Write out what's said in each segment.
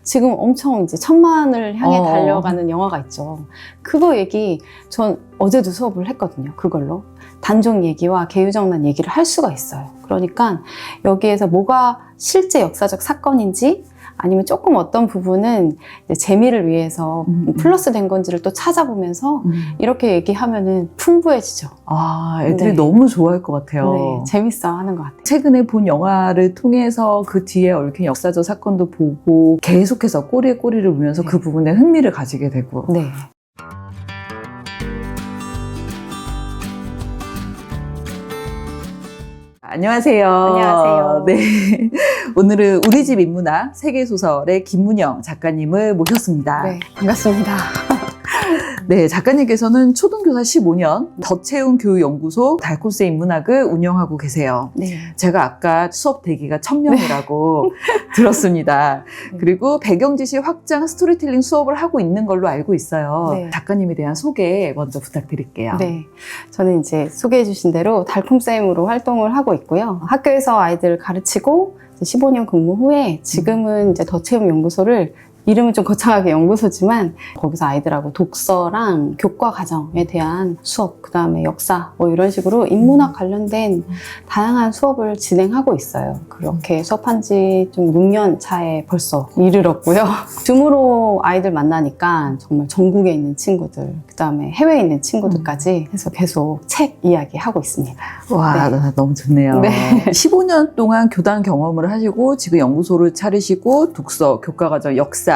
지금 엄청 이제 1000만을 향해 어. 달려가는 영화가 있죠. 그거 얘기 전 어제도 수업을 했거든요. 그걸로 단종 얘기와 개유정난 얘기를 할 수가 있어요. 그러니까 여기에서 뭐가 실제 역사적 사건인지 아니면 조금 어떤 부분은 이제 재미를 위해서 플러스 된 건지를 또 찾아보면서 이렇게 얘기하면은 풍부해지죠. 아, 애들이 네. 너무 좋아할 것 같아요. 네, 재밌어 하는 것 같아요. 최근에 본 영화를 통해서 그 뒤에 얽힌 역사적 사건도 보고 계속해서 꼬리에 꼬리를 물면서 네. 그 부분에 흥미를 가지게 되고. 네. 안녕하세요. 안녕하세요. 네. 오늘은 우리 집 인문학 세계소설의 김문영 작가님을 모셨습니다. 네, 반갑습니다. 네, 작가님께서는 초등교사 15년 덧채운 교육연구소 달콤스 인문학을 운영하고 계세요. 네. 제가 아까 수업 대기가 1000명이라고 들었습니다. 네. 그리고 배경지식 확장 스토리텔링 수업을 하고 있는 걸로 알고 있어요. 네. 작가님에 대한 소개 먼저 부탁드릴게요. 네. 저는 이제 소개해 주신 대로 달콤쌤으로 활동을 하고 있고요. 학교에서 아이들을 가르치고 15년 근무 후에 지금은 이제 더체험 연구소를 이름은 좀 거창하게 연구소지만 거기서 아이들하고 독서랑 교과 과정에 대한 수업, 그 다음에 역사 뭐 이런 식으로 인문학 관련된 다양한 수업을 진행하고 있어요. 그렇게 수업한 지 좀 6년 차에 벌써 이르렀고요. 줌으로 아이들 만나니까 정말 전국에 있는 친구들, 그 다음에 해외에 있는 친구들까지 해서 계속 책 이야기 하고 있습니다. 와, 네. 너무 좋네요. 네. 15년 동안 교단 경험을 하시고 지금 연구소를 차리시고 독서, 교과과정, 역사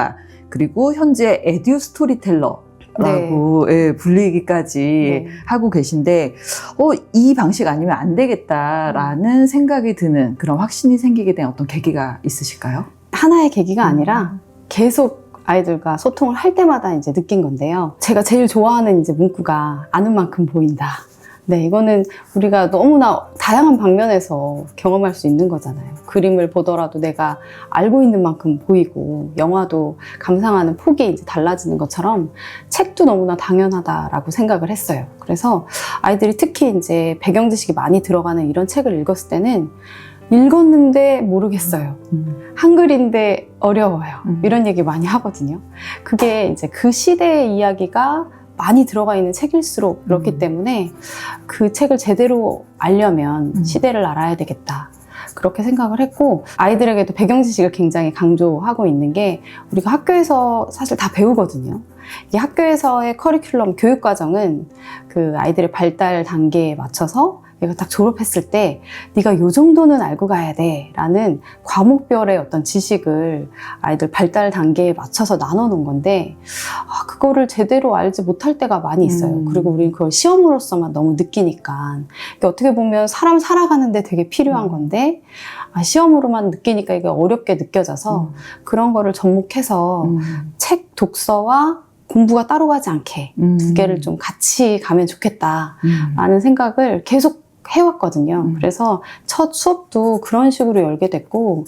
그리고 현재 에듀 스토리텔러라고 예, 불리기까지 네. 하고 계신데 이 방식 아니면 안 되겠다라는 생각이 드는 그런 확신이 생기게 된 어떤 계기가 있으실까요? 하나의 계기가 아니라 계속 아이들과 소통을 할 때마다 이제 느낀 건데요. 제가 제일 좋아하는 이제 문구가 아는 만큼 보인다. 네, 이거는 우리가 너무나 다양한 방면에서 경험할 수 있는 거잖아요. 그림을 보더라도 내가 알고 있는 만큼 보이고, 영화도 감상하는 폭이 이제 달라지는 것처럼 책도 너무나 당연하다라고 생각을 했어요. 그래서 아이들이 특히 이제 배경 지식이 많이 들어가는 이런 책을 읽었을 때는 읽었는데 모르겠어요. 한글인데 어려워요. 이런 얘기 많이 하거든요. 그게 이제 그 시대의 이야기가 많이 들어가 있는 책일수록 그렇기 때문에 그 책을 제대로 알려면 시대를 알아야 되겠다. 그렇게 생각을 했고, 아이들에게도 배경 지식을 굉장히 강조하고 있는 게 우리가 학교에서 사실 다 배우거든요. 이게 학교에서의 커리큘럼 교육과정은 그 아이들의 발달 단계에 맞춰서 얘가 딱 졸업했을 때 네가 요 정도는 알고 가야 돼 라는 과목별의 어떤 지식을 아이들 발달 단계에 맞춰서 나눠 놓은 건데 그거를 제대로 알지 못할 때가 많이 있어요. 그리고 우리는 그걸 시험으로서만 너무 느끼니까 이게 어떻게 보면 사람 살아가는데 되게 필요한 건데 시험으로만 느끼니까 이게 어렵게 느껴져서 그런 거를 접목해서 책 독서와 공부가 따로 가지 않게 두 개를 좀 같이 가면 좋겠다라는 생각을 계속 해왔거든요. 그래서 첫 수업도 그런 식으로 열게 됐고,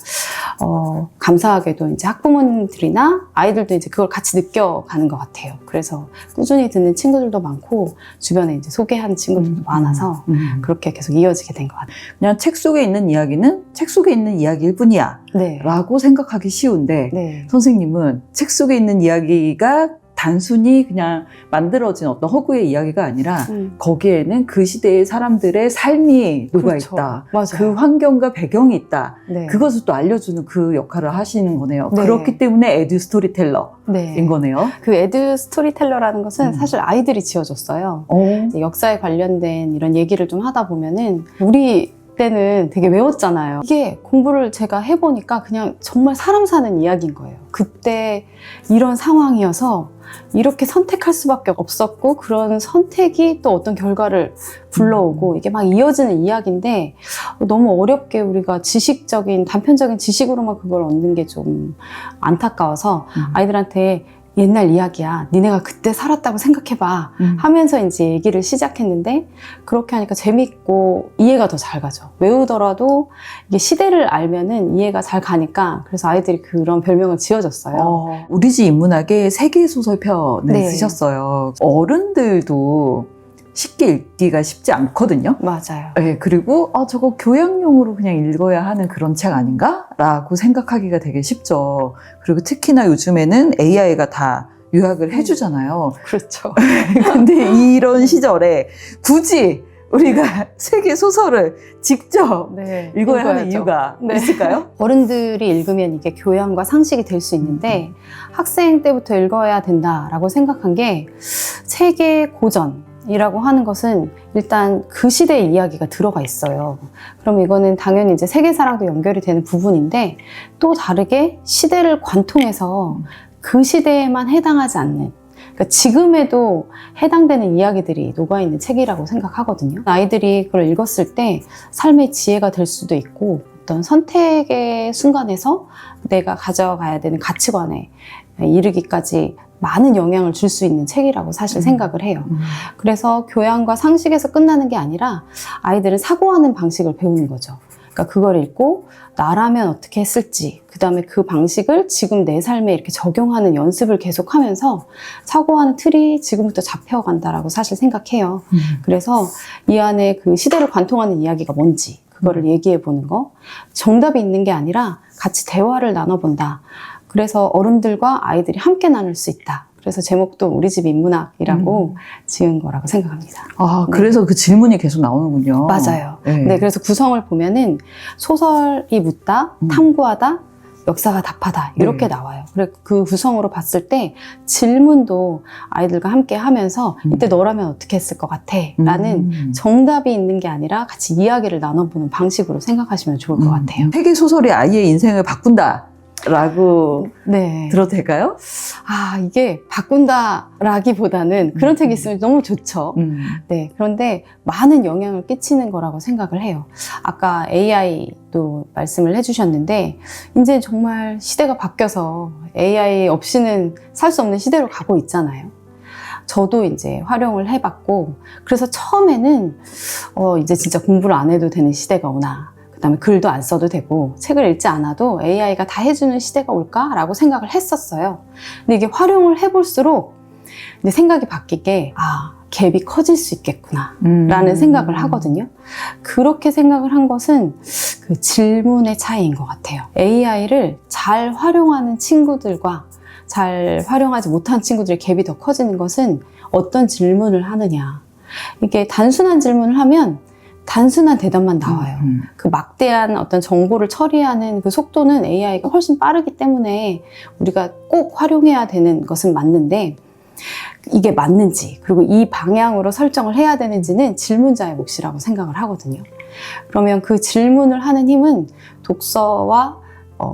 감사하게도 이제 학부모님들이나 아이들도 이제 그걸 같이 느껴가는 것 같아요. 그래서 꾸준히 듣는 친구들도 많고, 주변에 이제 소개하는 친구들도 많아서 그렇게 계속 이어지게 된 것 같아요. 그냥 책 속에 있는 이야기는 책 속에 있는 이야기일 뿐이야 네. 라고 생각하기 쉬운데 네. 선생님은 책 속에 있는 이야기가 단순히 그냥 만들어진 어떤 허구의 이야기가 아니라 거기에는 그 시대의 사람들의 삶이 녹아 그렇죠. 있다. 맞아요. 그 환경과 배경이 있다. 네. 그것을 또 알려주는 그 역할을 하시는 거네요. 네. 그렇기 때문에 에듀 스토리텔러인 네. 거네요. 그 에듀 스토리텔러라는 것은 사실 아이들이 지어줬어요. 이제 역사에 관련된 이런 얘기를 좀 하다 보면은 우리 때는 되게 외웠잖아요. 이게 공부를 제가 해보니까 그냥 정말 사람 사는 이야기인 거예요. 그때 이런 상황이어서 이렇게 선택할 수밖에 없었고 그런 선택이 또 어떤 결과를 불러오고 이게 막 이어지는 이야기인데 너무 어렵게 우리가 지식적인 단편적인 지식으로만 그걸 얻는 게 좀 안타까워서 아이들한테 옛날 이야기야. 니네가 그때 살았다고 생각해봐. 하면서 이제 얘기를 시작했는데 그렇게 하니까 재밌고 이해가 더 잘 가죠. 외우더라도 이게 시대를 알면은 이해가 잘 가니까 그래서 아이들이 그런 별명을 지어줬어요. 우리 집 인문학의 세계소설편을 네. 쓰셨어요. 어른들도 쉽게 읽기가 쉽지 않거든요. 맞아요. 네, 그리고 저거 교양용으로 그냥 읽어야 하는 그런 책 아닌가? 라고 생각하기가 되게 쉽죠. 그리고 특히나 요즘에는 AI가 다 요약을 해주잖아요. 그렇죠. 근데 이런 시절에 굳이 우리가 세계 소설을 직접 네, 읽어야 하는 읽어야죠. 이유가 네. 있을까요? 어른들이 읽으면 이게 교양과 상식이 될 수 있는데 학생 때부터 읽어야 된다라고 생각한 게 세계 고전이라고 하는 것은 일단 그 시대의 이야기가 들어가 있어요. 그럼 이거는 당연히 이제 세계사랑도 연결이 되는 부분인데 또 다르게 시대를 관통해서 그 시대에만 해당하지 않는, 그러니까 지금에도 해당되는 이야기들이 녹아있는 책이라고 생각하거든요. 아이들이 그걸 읽었을 때 삶의 지혜가 될 수도 있고 어떤 선택의 순간에서 내가 가져가야 되는 가치관에 이르기까지 많은 영향을 줄 수 있는 책이라고 사실 생각을 해요. 그래서 교양과 상식에서 끝나는 게 아니라 아이들은 사고하는 방식을 배우는 거죠. 그러니까 그걸 읽고 나라면 어떻게 했을지, 그 다음에 그 방식을 지금 내 삶에 이렇게 적용하는 연습을 계속하면서 사고하는 틀이 지금부터 잡혀간다라고 사실 생각해요. 그래서 이 안에 그 시대를 관통하는 이야기가 뭔지 그거를 얘기해 보는 거, 정답이 있는 게 아니라 같이 대화를 나눠본다. 그래서 어른들과 아이들이 함께 나눌 수 있다. 그래서 제목도 우리 집 인문학이라고 지은 거라고 생각합니다. 아, 네. 그래서 그 질문이 계속 나오는군요. 맞아요. 네. 네, 그래서 구성을 보면은 소설이 묻다, 탐구하다, 역사가 답하다 이렇게 네. 나와요. 그리고 그 구성으로 봤을 때 질문도 아이들과 함께 하면서 이때 너라면 어떻게 했을 것 같아? 라는 정답이 있는 게 아니라 같이 이야기를 나눠보는 방식으로 생각하시면 좋을 것 같아요. 세계 소설이 아이의 인생을 바꾼다. 라고 네. 들어도 될까요? 아, 이게 바꾼다라기보다는 그런 책이 있으면 너무 좋죠. 네. 그런데 많은 영향을 끼치는 거라고 생각을 해요. 아까 AI도 말씀을 해주셨는데, 이제 정말 시대가 바뀌어서 AI 없이는 살 수 없는 시대로 가고 있잖아요. 저도 이제 활용을 해봤고, 그래서 처음에는, 이제 진짜 공부를 안 해도 되는 시대가 오나. 그 다음에 글도 안 써도 되고 책을 읽지 않아도 AI가 다 해주는 시대가 올까라고 생각을 했었어요. 근데 이게 활용을 해볼수록 이제 생각이 바뀌게 갭이 커질 수 있겠구나 라는 생각을 하거든요. 그렇게 생각을 한 것은 그 질문의 차이인 것 같아요. AI를 잘 활용하는 친구들과 잘 활용하지 못한 친구들의 갭이 더 커지는 것은 어떤 질문을 하느냐. 이게 단순한 질문을 하면 단순한 대답만 나와요. 그 막대한 어떤 정보를 처리하는 그 속도는 AI가 훨씬 빠르기 때문에 우리가 꼭 활용해야 되는 것은 맞는데, 이게 맞는지, 그리고 이 방향으로 설정을 해야 되는지는 질문자의 몫이라고 생각을 하거든요. 그러면 그 질문을 하는 힘은 독서와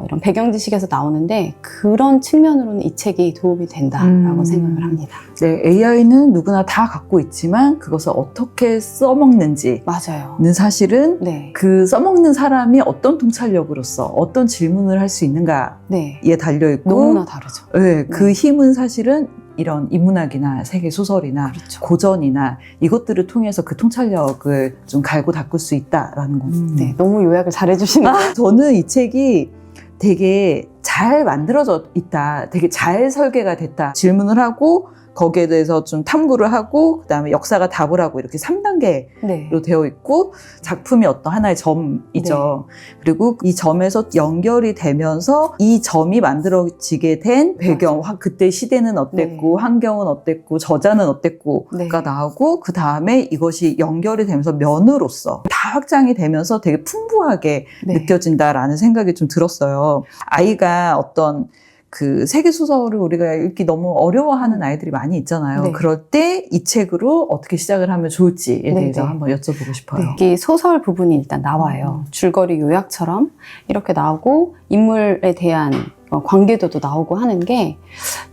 이런 배경 지식에서 나오는데, 그런 측면으로는 이 책이 도움이 된다라고 생각을 합니다. 네, AI는 누구나 다 갖고 있지만 그것을 어떻게 써먹는지는 맞아요. 사실은 네. 그 써먹는 사람이 어떤 통찰력으로서 어떤 질문을 할 수 있는가에 네. 달려있고, 너무나 다르죠. 네, 그 힘은 사실은 이런 인문학이나 세계 소설이나 그렇죠. 고전이나 이것들을 통해서 그 통찰력을 좀 갈고 닦을 수 있다라는 겁니다. 네, 너무 요약을 잘해주시네요. 저는 이 책이 되게 잘 만들어져 있다, 되게 잘 설계가 됐다, 질문을 하고 거기에 대해서 좀 탐구를 하고 그 다음에 역사가 답을 하고 이렇게 3단계로 네. 되어 있고, 작품이 어떤 하나의 점이죠. 그리고 이 점에서 연결이 되면서 이 점이 만들어지게 된 배경, 그때 시대는 어땠고 네. 환경은 어땠고 저자는 어땠고가 네. 나오고, 그 다음에 이것이 연결이 되면서 면으로서 다 확장이 되면서 되게 풍부하게 네. 느껴진다라는 생각이 좀 들었어요. 아이가 어떤 그 세계 소설을 우리가 읽기 너무 어려워하는 아이들이 많이 있잖아요. 네. 그럴 때 이 책으로 어떻게 시작을 하면 좋을지에 네, 대해서 네. 한번 여쭤보고 싶어요. 이 소설 부분이 일단 나와요. 줄거리 요약처럼 이렇게 나오고 인물에 대한 관계도도 나오고 하는 게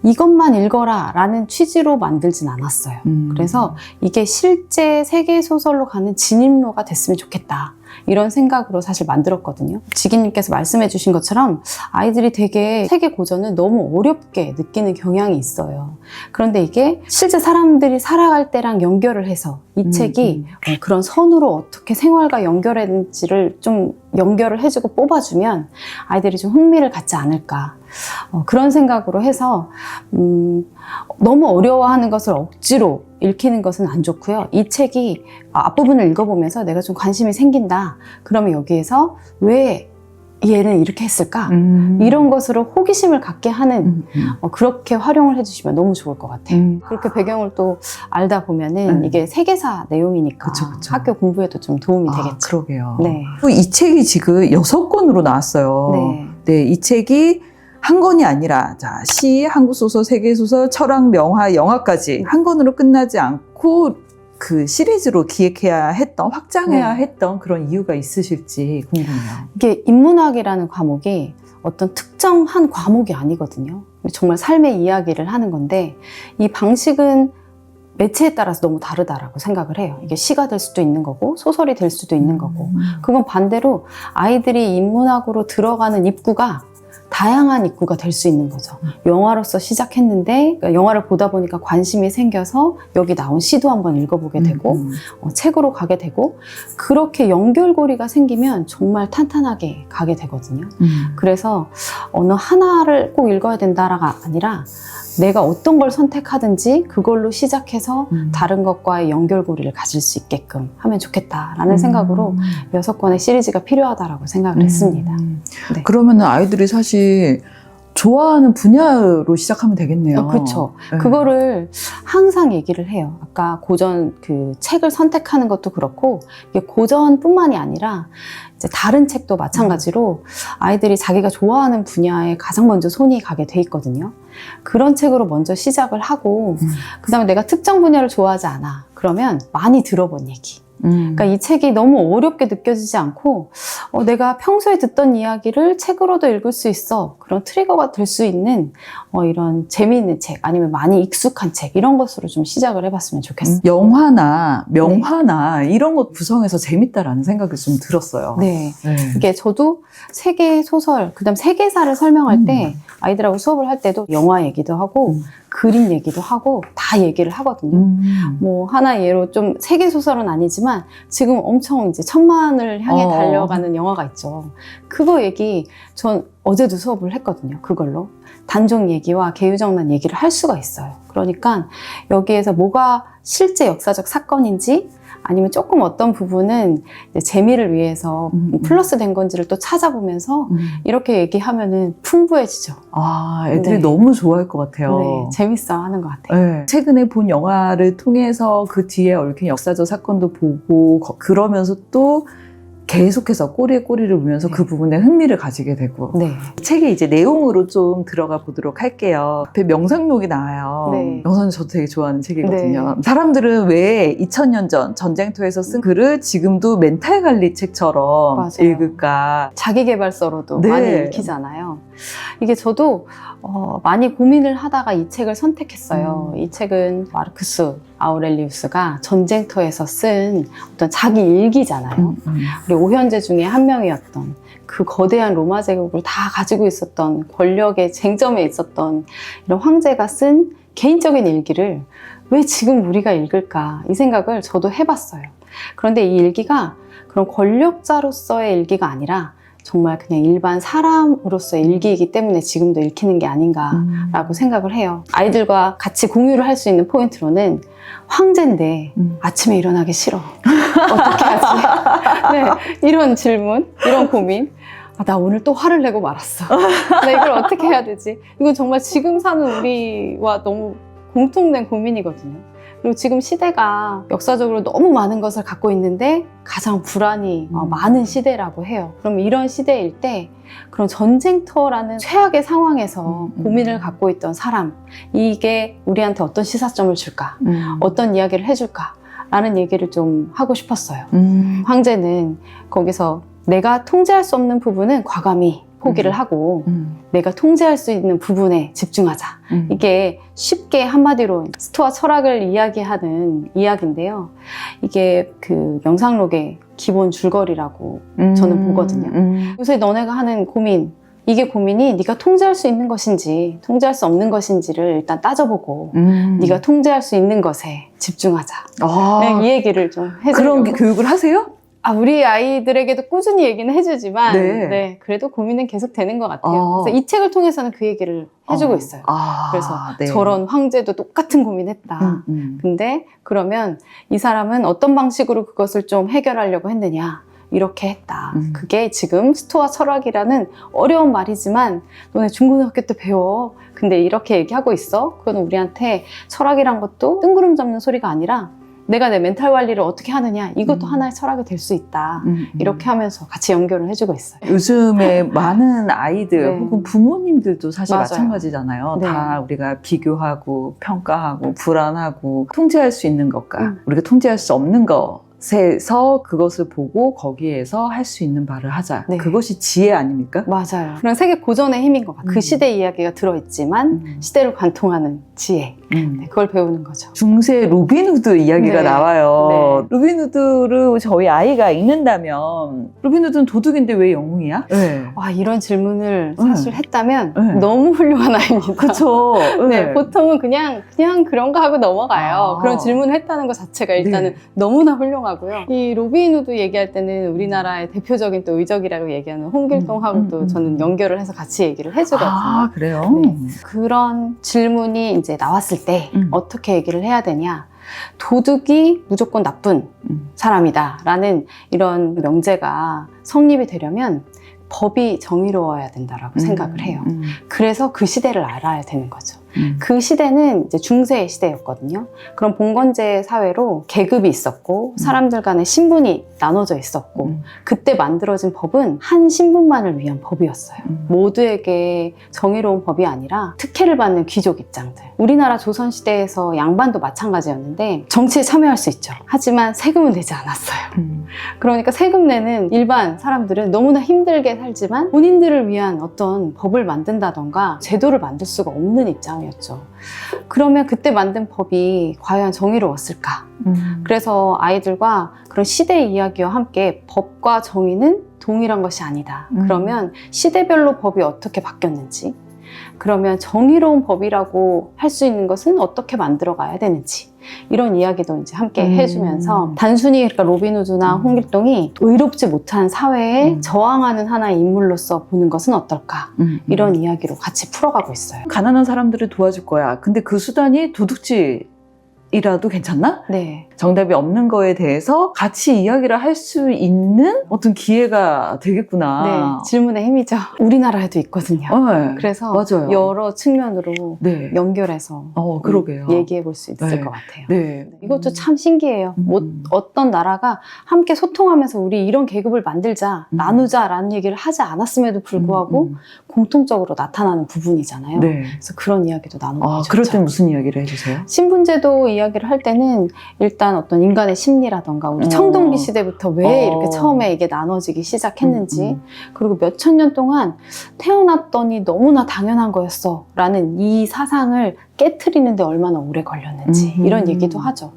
이것만 읽어라 라는 취지로 만들진 않았어요. 그래서 이게 실제 세계 소설로 가는 진입로가 됐으면 좋겠다. 이런 생각으로 사실 만들었거든요. 지기님께서 말씀해 주신 것처럼 아이들이 되게 세계 고전을 너무 어렵게 느끼는 경향이 있어요. 그런데 이게 실제 사람들이 살아갈 때랑 연결을 해서 이 책이 그런 선으로 어떻게 생활과 연결했는지를 좀 연결을 해주고 뽑아주면 아이들이 좀 흥미를 갖지 않을까. 그런 생각으로 해서 너무 어려워하는 것을 억지로 읽히는 것은 안 좋고요. 이 책이 앞부분을 읽어보면서 내가 좀 관심이 생긴다. 그러면 여기에서 왜 얘는 이렇게 했을까? 이런 것으로 호기심을 갖게 하는 그렇게 활용을 해주시면 너무 좋을 것 같아요. 그렇게 배경을 또 알다 보면은 이게 세계사 내용이니까 그쵸, 그쵸. 학교 공부에도 좀 도움이 되겠죠. 그러게요. 네. 이 책이 지금 6권으로 나왔어요. 네. 네, 이 책이 한 권이 아니라 자, 시, 한국 소설, 세계 소설, 철학, 명화, 영화까지 한 권으로 끝나지 않고 그 시리즈로 기획해야 했던, 확장해야 네. 했던 그런 이유가 있으실지 궁금해요. 이게 인문학이라는 과목이 어떤 특정한 과목이 아니거든요. 정말 삶의 이야기를 하는 건데 이 방식은 매체에 따라서 너무 다르다라고 생각을 해요. 이게 시가 될 수도 있는 거고 소설이 될 수도 있는 거고 그건 반대로 아이들이 인문학으로 들어가는 입구가 다양한 입구가 될 수 있는 거죠. 영화로서 시작했는데 그러니까 영화를 보다 보니까 관심이 생겨서 여기 나온 시도 한번 읽어보게 되고 책으로 가게 되고 그렇게 연결고리가 생기면 정말 탄탄하게 가게 되거든요. 그래서 어느 하나를 꼭 읽어야 된다가 아니라 내가 어떤 걸 선택하든지 그걸로 시작해서 다른 것과의 연결고리를 가질 수 있게끔 하면 좋겠다라는 생각으로 6권의 시리즈가 필요하다라고 생각을 했습니다. 네. 그러면 아이들이 사실 좋아하는 분야로 시작하면 되겠네요. 그렇죠. 네. 그거를 항상 얘기를 해요. 아까 고전 그 책을 선택하는 것도 그렇고 이게 고전뿐만이 아니라 이제 다른 책도 마찬가지로 아이들이 자기가 좋아하는 분야에 가장 먼저 손이 가게 돼 있거든요. 그런 책으로 먼저 시작을 하고 그다음에 내가 특정 분야를 좋아하지 않아. 그러면 많이 들어본 얘기. 그러니까 이 책이 너무 어렵게 느껴지지 않고 내가 평소에 듣던 이야기를 책으로도 읽을 수 있어. 그런 트리거가 될 수 있는 이런 재미있는 책 아니면 많이 익숙한 책 이런 것으로 좀 시작을 해봤으면 좋겠어요. 영화나 명화나 이런 것 구성해서 재밌다라는 생각이 좀 들었어요. 네. 네. 이게 저도 세계 소설, 그다음 세계사를 설명할 때 아이들하고 수업을 할 때도 영화 얘기도 하고 그림 얘기도 하고 다 얘기를 하거든요. 뭐 하나 예로 좀 세계 소설은 아니지만 지금 엄청 이제 1000만을 향해 달려가는 영화가 있죠. 그거 얘기 전 어제도 수업을 했거든요. 그걸로 단종 얘기와 개유정난 얘기를 할 수가 있어요. 그러니까 여기에서 뭐가 실제 역사적 사건인지 아니면 조금 어떤 부분은 이제 재미를 위해서 플러스 된 건지를 또 찾아보면서 이렇게 얘기하면은 풍부해지죠. 애들이 네. 너무 좋아할 것 같아요. 네, 재밌어 하는 것 같아요. 네. 최근에 본 영화를 통해서 그 뒤에 얽힌 역사적 사건도 보고 그러면서 또 계속해서 꼬리에 꼬리를 물면서 네. 그 부분에 흥미를 가지게 되고 네. 책의 이제 내용으로 좀 들어가 보도록 할게요. 앞에 명상록이 나와요. 네. 명상은 저도 되게 좋아하는 책이거든요. 네. 사람들은 왜 2000년 전 전쟁터에서 쓴 글을 지금도 멘탈 관리 책처럼 맞아요. 읽을까? 자기계발서로도 네. 많이 읽히잖아요. 이게 저도 많이 고민을 하다가 이 책을 선택했어요. 이 책은 마르쿠스 아우렐리우스가 전쟁터에서 쓴 어떤 자기 일기잖아요. 우리 오현제 중에 한 명이었던 그 거대한 로마 제국을 다 가지고 있었던 권력의 쟁점에 있었던 이런 황제가 쓴 개인적인 일기를 왜 지금 우리가 읽을까 이 생각을 저도 해봤어요. 그런데 이 일기가 그런 권력자로서의 일기가 아니라 정말 그냥 일반 사람으로서의 일기이기 때문에 지금도 읽히는 게 아닌가라고 생각을 해요. 아이들과 같이 공유를 할 수 있는 포인트로는 황제인데 아침에 일어나기 싫어. 어떻게 하지? 네, 이런 질문, 이런 고민. 나 오늘 또 화를 내고 말았어. 나 이걸 어떻게 해야 되지? 이건 정말 지금 사는 우리와 너무 공통된 고민이거든요. 그리고 지금 시대가 역사적으로 너무 많은 것을 갖고 있는데 가장 불안이 많은 시대라고 해요. 그럼 이런 시대일 때 그런 전쟁터라는 최악의 상황에서 고민을 갖고 있던 사람, 이게 우리한테 어떤 시사점을 줄까? 어떤 이야기를 해줄까? 라는 얘기를 좀 하고 싶었어요. 황제는 거기서 내가 통제할 수 없는 부분은 과감히 포기를 하고 내가 통제할 수 있는 부분에 집중하자. 이게 쉽게 한마디로 스토아 철학을 이야기하는 이야기인데요. 이게 그 명상록의 기본 줄거리라고 저는 보거든요. 요새 너네가 하는 고민, 이게 고민이 네가 통제할 수 있는 것인지 통제할 수 없는 것인지를 일단 따져보고 네가 통제할 수 있는 것에 집중하자. 네, 이 얘기를 좀 해주려고. 그런 교육을 하세요? 우리 아이들에게도 꾸준히 얘기는 해주지만, 네. 네, 그래도 고민은 계속 되는 것 같아요. 아. 그래서 이 책을 통해서는 그 얘기를 해주고 있어요. 그래서 네. 저런 황제도 똑같은 고민했다. 근데 그러면 이 사람은 어떤 방식으로 그것을 좀 해결하려고 했느냐. 이렇게 했다. 그게 지금 스토아 철학이라는 어려운 말이지만 너네 중고등학교 때 배워. 근데 이렇게 얘기하고 있어? 그건 우리한테 철학이란 것도 뜬구름 잡는 소리가 아니라 내가 내 멘탈 관리를 어떻게 하느냐 이것도 하나의 철학이 될 수 있다. 이렇게 하면서 같이 연결을 해주고 있어요. 요즘에 많은 아이들 네. 혹은 부모님들도 사실 맞아요. 마찬가지잖아요. 네. 다 우리가 비교하고 평가하고 불안하고 통제할 수 있는 것과 우리가 통제할 수 없는 것에서 그것을 보고 거기에서 할 수 있는 바를 하자. 네. 그것이 지혜 아닙니까? 맞아요. 그런 세계 고전의 힘인 것 같아요. 그 시대 이야기가 들어있지만 시대를 관통하는 지혜. 네, 그걸 배우는 거죠. 중세 로빈후드 이야기가 네. 나와요. 네. 로빈후드를 저희 아이가 읽는다면 로빈후드는 도둑인데 왜 영웅이야? 네. 와, 이런 질문을 사실 했다면 네. 너무 훌륭한 아이입니다. 그렇죠. 네, 보통은 그냥 그런가 하고 넘어가요. 그런 질문을 했다는 것 자체가 일단은 네. 너무나 훌륭하고요. 이 로빈후드 얘기할 때는 우리나라의 대표적인 또 의적이라고 얘기하는 홍길동하고도 저는 연결을 해서 같이 얘기를 해주거든요. 그래요? 네. 그런 질문이 이제 나왔을 때 어떻게 얘기를 해야 되냐. 도둑이 무조건 나쁜 사람이다 라는 이런 명제가 성립이 되려면 법이 정의로워야 된다라고 생각을 해요. 그래서 그 시대를 알아야 되는 거죠. 그 시대는 이제 중세의 시대였거든요. 그런 봉건제 사회로 계급이 있었고 사람들 간의 신분이 나눠져 있었고 그때 만들어진 법은 한 신분만을 위한 법이었어요. 모두에게 정의로운 법이 아니라 특혜를 받는 귀족 입장들. 우리나라 조선시대에서 양반도 마찬가지였는데 정치에 참여할 수 있죠. 하지만 세금은 내지 않았어요. 그러니까 세금 내는 일반 사람들은 너무나 힘들게 살지만 본인들을 위한 어떤 법을 만든다던가 제도를 만들 수가 없는 입장이었죠. 그러면 그때 만든 법이 과연 정의로웠을까? 그래서 아이들과 그런 시대 이야기와 함께 법과 정의는 동일한 것이 아니다. 그러면 시대별로 법이 어떻게 바뀌었는지, 그러면 정의로운 법이라고 할 수 있는 것은 어떻게 만들어 가야 되는지, 이런 이야기도 이제 함께 해주면서 단순히 그러니까 로빈후드나 홍길동이 의롭지 못한 사회에 저항하는 하나의 인물로서 보는 것은 어떨까, 이런 이야기로 같이 풀어가고 있어요. 가난한 사람들을 도와줄 거야. 근데 그 수단이 도둑질이라도 괜찮나? 네. 정답이 없는 거에 대해서 같이 이야기를 할 수 있는 어떤 기회가 되겠구나. 네, 질문의 힘이죠. 우리나라에도 있거든요. 네. 그래서 맞아요. 여러 측면으로 네. 연결해서 그러게요. 얘기해 볼 수 있을 네. 것 같아요. 네. 이것도 참 신기해요. 어떤 나라가 함께 소통하면서 우리 이런 계급을 만들자, 나누자라는 얘기를 하지 않았음에도 불구하고 공통적으로 나타나는 부분이잖아요. 네. 그래서 그런 이야기도 나누고 그럴 땐 무슨 이야기를 해주세요? 신분제도 이야기를 할 때는 일단 어떤 인간의 심리라던가 우리 청동기 시대부터 왜 이렇게 처음에 이게 나눠지기 시작했는지, 그리고 몇천 년 동안 태어났더니 너무나 당연한 거였어 라는 이 사상을 깨트리는데 얼마나 오래 걸렸는지 이런 얘기도 하죠.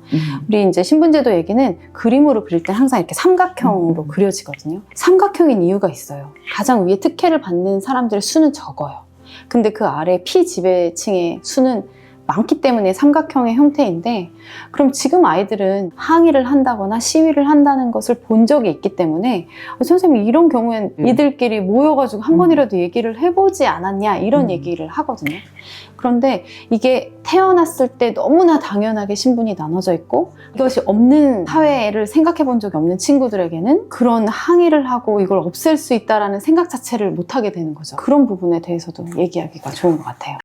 우리 이제 신분제도 얘기는 그림으로 그릴 때 항상 이렇게 삼각형으로 그려지거든요. 삼각형인 이유가 있어요. 가장 위에 특혜를 받는 사람들의 수는 적어요. 근데 그 아래 피지배층의 수는 많기 때문에 삼각형의 형태인데, 그럼 지금 아이들은 항의를 한다거나 시위를 한다는 것을 본 적이 있기 때문에 선생님 이런 경우엔 이들끼리 모여가지고 한 번이라도 얘기를 해보지 않았냐 이런 얘기를 하거든요. 그런데 이게 태어났을 때 너무나 당연하게 신분이 나눠져 있고 이것이 없는 사회를 생각해 본 적이 없는 친구들에게는 그런 항의를 하고 이걸 없앨 수 있다라는 생각 자체를 못하게 되는 거죠. 그런 부분에 대해서도 얘기하기가 좋은 것 같아요.